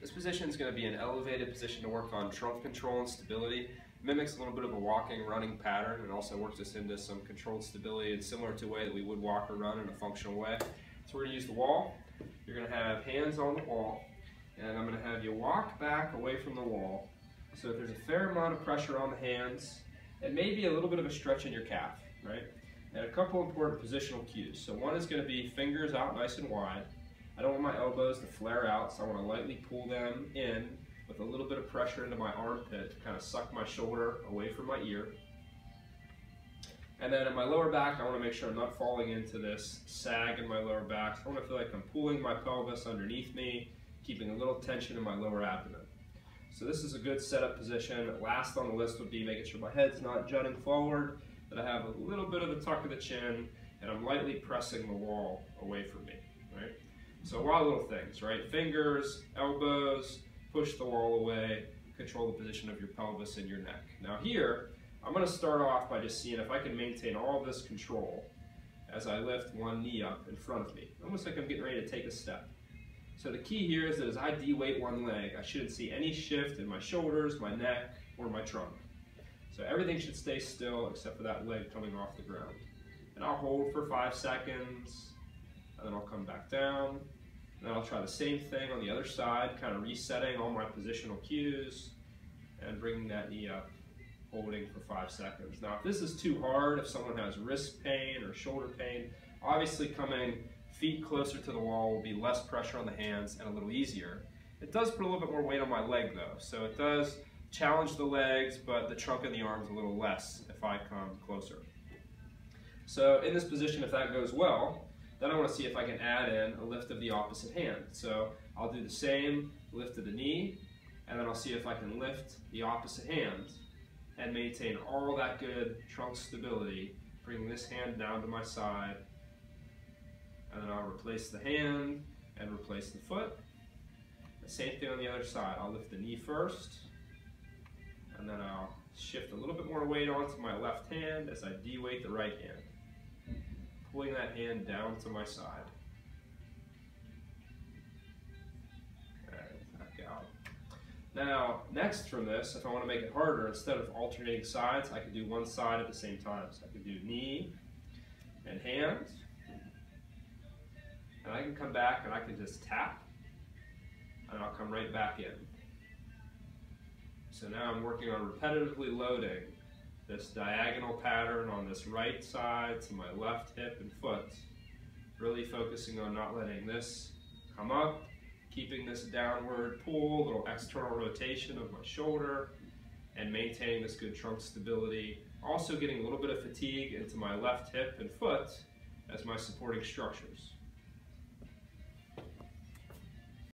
This position is going to be an elevated position to work on trunk control and stability. It mimics a little bit of a walking, running pattern, and also works us into some controlled stability and similar to the way that we would walk or run in a functional way. So we're going to use the wall. You're going to have hands on the wall, and I'm going to have you walk back away from the wall so that there's a fair amount of pressure on the hands and maybe a little bit of a stretch in your calf, right? And a couple important positional cues. So one is going to be fingers out nice and wide. I don't want my elbows to flare out, so I want to lightly pull them in with a little bit of pressure into my armpit to kind of suck my shoulder away from my ear. And then in my lower back, I want to make sure I'm not falling into this sag in my lower back. So I want to feel like I'm pulling my pelvis underneath me, keeping a little tension in my lower abdomen. So this is a good setup position. Last on the list would be making sure my head's not jutting forward, that I have a little bit of a tuck of the chin, and I'm lightly pressing the wall away from me, right? So a lot of little things, right? Fingers, elbows, push the wall away, control the position of your pelvis and your neck. Now here, I'm going to start off by just seeing if I can maintain all this control as I lift one knee up in front of me, almost like I'm getting ready to take a step. So the key here is that as I de-weight one leg, I shouldn't see any shift in my shoulders, my neck, or my trunk. So everything should stay still except for that leg coming off the ground. And I'll hold for 5 seconds, and then I'll come back down. And then I'll try the same thing on the other side, kind of resetting all my positional cues and bringing that knee up, holding for 5 seconds. Now, if this is too hard, if someone has wrist pain or shoulder pain, obviously coming feet closer to the wall will be less pressure on the hands and a little easier. It does put a little bit more weight on my leg though, so it does challenge the legs, but the trunk and the arms a little less if I come closer. So in this position, if that goes well, then I want to see if I can add in a lift of the opposite hand. So I'll do the same lift of the knee, and then I'll see if I can lift the opposite hand and maintain all that good trunk stability, bring this hand down to my side, and then I'll replace the hand and replace the foot. The same thing on the other side. I'll lift the knee first, and then I'll shift a little bit more weight onto my left hand as I de-weight the right hand, pulling that hand down to my side. Okay, back out. Now, next from this, if I want to make it harder, instead of alternating sides, I can do one side at the same time. So I can do knee and hand, and I can come back and I can just tap, and I'll come right back in. So now I'm working on repetitively loading this diagonal pattern on this right side to my left hip and foot, really focusing on not letting this come up, keeping this downward pull, little external rotation of my shoulder, and maintaining this good trunk stability. Also getting a little bit of fatigue into my left hip and foot as my supporting structures.